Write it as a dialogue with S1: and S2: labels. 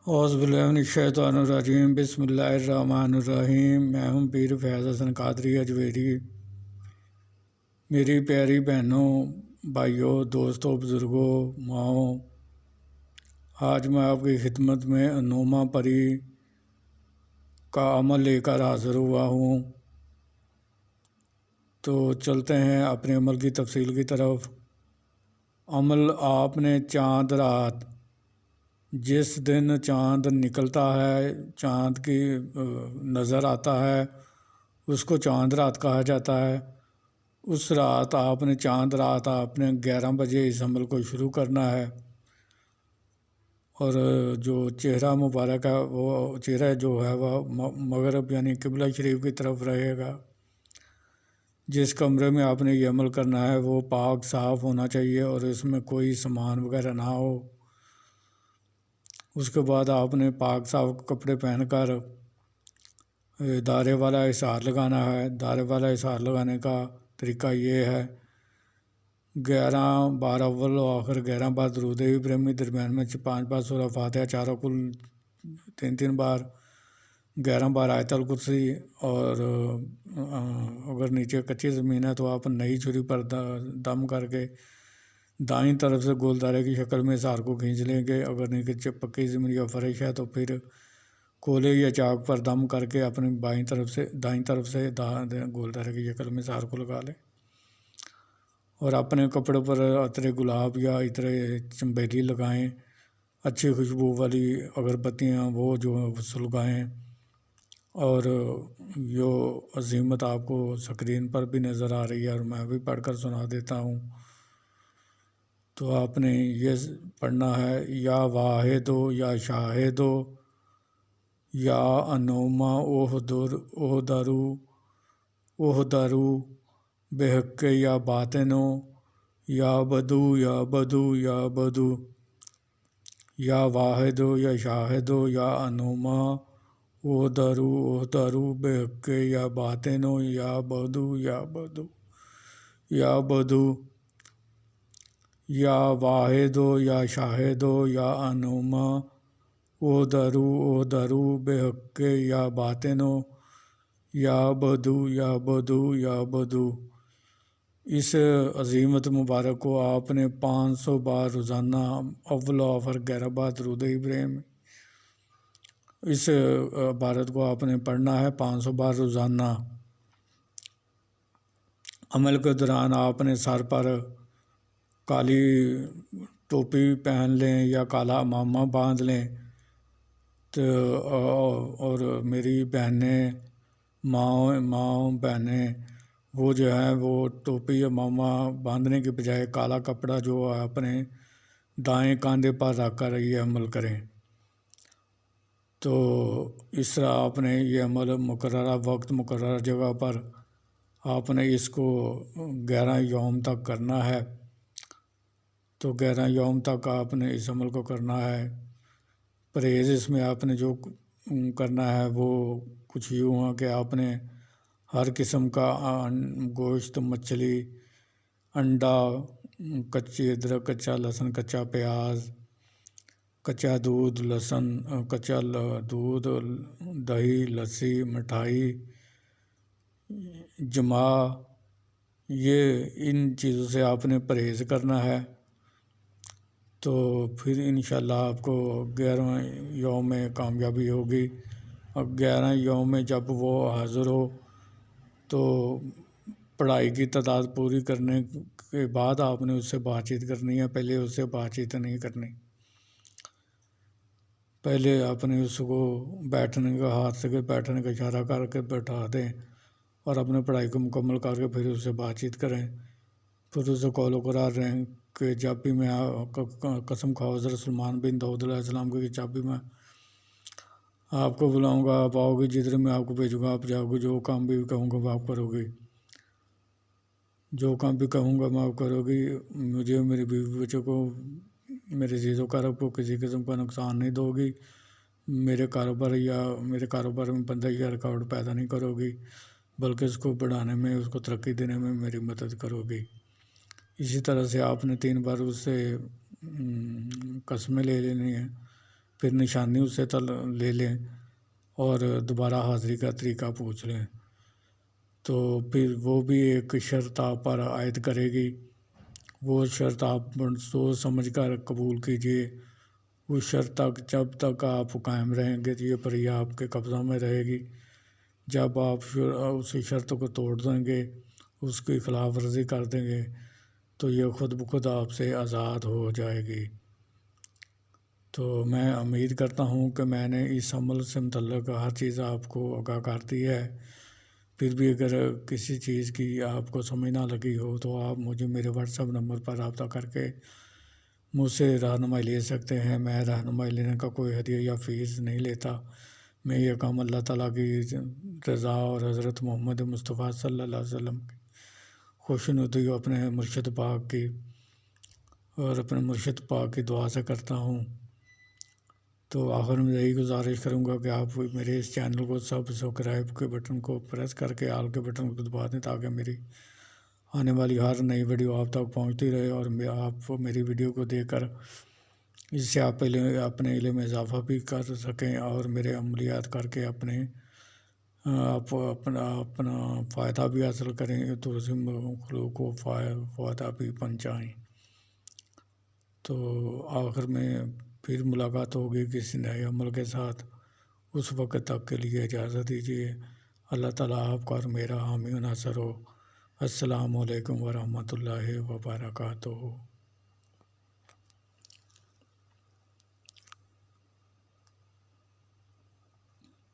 S1: اعوذ باللہ من الشیطان الرجیم، بسم اللہ الرحمن الرحیم۔ میں ہوں پیر فیض حسن قادری اجویری۔ میری پیاری بہنوں، بھائیوں، دوستوں، بزرگوں، ماؤں، آج میں آپ کی خدمت میں نوما پری کا عمل لے کر حاضر ہوا ہوں۔ تو چلتے ہیں اپنے عمل کی تفصیل کی طرف۔ عمل آپ نے چاند رات، جس دن چاند نکلتا ہے، چاند کی نظر آتا ہے، اس کو چاند رات کہا جاتا ہے۔ اس رات آپ نے آپ نے 11 بجے اس عمل کو شروع کرنا ہے، اور جو چہرہ مبارک ہے وہ چہرہ جو ہے وہ مغرب یعنی قبلہ شریف کی طرف رہے گا۔ جس کمرے میں آپ نے یہ عمل کرنا ہے وہ پاک صاف ہونا چاہیے اور اس میں کوئی سامان وغیرہ نہ ہو۔ اس کے بعد آپ نے پاک صاف کپڑے پہن کر دائرے والا اشار لگانا ہے۔ دائرے والا اشار لگانے کا طریقہ یہ ہے: 11 بار اول و آخر، 11 بار درود ابراہیمی، درمیان میں 5 بار سورہ فاتحہ، چاروں کل 3 بار، 11 بار آیت الکرسی، اور اگر نیچے کچی زمین ہے تو آپ نئی چھری پر دم کر کے دائیں طرف سے گول دائرے کی شکل میں اشار کو کھینچ لیں گے۔ اگر نیچے پکی زمین یا فرش ہے تو پھر کولے یا چاک پر دم کر کے اپنی دائیں طرف سے گول دائرے کی شکل میں اشار کو لگا لیں، اور اپنے کپڑے پر عطر گلاب یا عطر چنبیلی لگائیں۔ اچھی خوشبو والی اگربتیاں وہ جو سلگائیں، اور یہ عظیمت آپ کو سکرین پر بھی نظر آ رہی ہے اور میں بھی پڑھ کر سنا دیتا ہوں۔ تو آپ نے یہ پڑھنا ہے: یا واحدو یا شاہدو یا انوما اوہدرو بحق یا باطنو یا بدو یا بدو یا بدو، یا واحدو یا شاہدو یا انوما اوہدرو بحق یا باطنو یا بدو یا بدو یا بدو، یا واحدو یا شاہدو یا انوما اوہدرو بحق یا باطنو یا بدو یا بدو یا بدو۔ اس عظیمت مبارک کو آپ نے 500 بار روزانہ اول و آخر 11 بار درود ابراہیم، اس عبارت کو آپ نے پڑھنا ہے 500 بار روزانہ۔ عمل کے دوران آپ نے سر پر کالی ٹوپی پہن لیں یا کالا امامہ باندھ لیں، اور میری بہنیں، ماں بہنیں، وہ جو ہے وہ ٹوپی امامہ باندھنے کے بجائے کالا کپڑا جو ہے اپنے دائیں کاندھے پر رکھ کر یہ عمل کریں۔ تو اس طرح آپ نے یہ عمل مقررہ وقت، مقررہ جگہ پر آپ نے اس کو 11 یوم تک کرنا ہے۔ تو 11 یوم تک آپ نے اس عمل کو کرنا ہے۔ پرہیز اس میں آپ نے جو کرنا ہے وہ کچھ یوں ہے کہ آپ نے ہر قسم کا گوشت، مچھلی، انڈا، کچی ادرک، کچا لہسن، کچا پیاز، کچا دودھ، کچا دودھ، دہی، لسی، مٹھائی، جماع، ان چیزوں سے آپ نے پرہیز کرنا ہے۔ تو پھر انشاءاللہ آپ کو 11 یوم میں کامیابی ہوگی۔ اور 11 یوم میں جب وہ حاضر ہو تو پڑھائی کی تعداد پوری کرنے کے بعد آپ نے اس سے بات چیت کرنی ہے، پہلے اس سے بات چیت نہیں کرنی۔ پہلے آپ نے اس کو بیٹھنے کا، ہاتھ سے بیٹھنے کا اشارہ کر کے بیٹھا دیں، اور اپنے پڑھائی کو مکمل کر کے پھر اس سے بات چیت کریں۔ پھر اس سے قول و قرار رہیں کہ جب بھی میں قسم کھاؤ حضرت سلمان بن داؤد علیہ السلام کی، جب بھی میں آپ کو بلاؤں گا آپ آؤ گی، جدھر میں آپ کو بھیجوں گا آپ جاؤ گے، جو کام بھی کہوں گا وہ آپ کرو گی، جو کام بھی کہوں گا میں آپ کرو گی۔ مجھے، میری بیوی بچوں کو، میرے عزیز و اقارب کو کسی قسم کا نقصان نہیں دو گی، میرے کاروبار میں بندہ یا رکاوٹ پیدا نہیں کرو گی، بلکہ اس کو بڑھانے میں، اس کو ترقی دینے میں میری مدد کرو گی۔ اسی طرح سے آپ نے 3 بار اس سے قسمیں لے لینی ہیں پھر نشانی اس سے لے لیں اور دوبارہ حاضری کا طریقہ پوچھ لیں، تو پھر وہ بھی ایک شرط آپ پر عائد کرے گی۔ وہ شرط آپ سوچ سمجھ کر قبول کیجیے۔ اس شرط تک جب تک آپ قائم رہیں گے یہ پری آپ کے قبضہ میں رہے گی۔ جب آپ اسی شرط کو توڑ دیں گے، اس کی خلاف ورزی کر دیں گے، تو یہ خود بخود آپ سے آزاد ہو جائے گی۔ تو میں امید کرتا ہوں کہ میں نے اس عمل سے متعلق ہر چیز آپ کو آگاہ کر دی ہے۔ پھر بھی اگر کسی چیز کی آپ کو سمجھ نہ لگی ہو تو آپ مجھے میرے واٹس ایپ نمبر پر رابطہ کر کے مجھ سے رہنمائی لے سکتے ہیں۔ میں رہنمائی لینے کا کوئی ہدیہ یا فیس نہیں لیتا۔ میں یہ کام اللہ تعالیٰ کی رضا اور حضرت محمد مصطفیٰ صلی اللہ علیہ وسلم کی خوشنودی اپنے مرشد پاک کی اور اپنے مرشد پاک کی دعا سے کرتا ہوں۔ تو آخر میں یہی گزارش کروں گا کہ آپ میرے اس چینل کو سبسکرائب کے بٹن کو پریس کر کے آل کے بٹن کو دبا دیں تاکہ میری آنے والی ہر نئی ویڈیو آپ تک پہنچتی رہے اور آپ میری ویڈیو کو دیکھ کر اس سے آپ اپنے علم میں اضافہ بھی کر سکیں اور میرے عملیات کر کے اپنا فائدہ بھی حاصل کریں، دوسرے مخلوق کو فائدہ بھی پہنچائیں۔ تو آخر میں پھر ملاقات ہوگی کسی نئے عمل کے ساتھ، اس وقت تک کے لیے اجازت دیجیے۔ اللہ تعالیٰ آپ کا اور میرا حامی و ناصر ہو۔ السلام علیکم ورحمۃ اللہ وبرکاتہ۔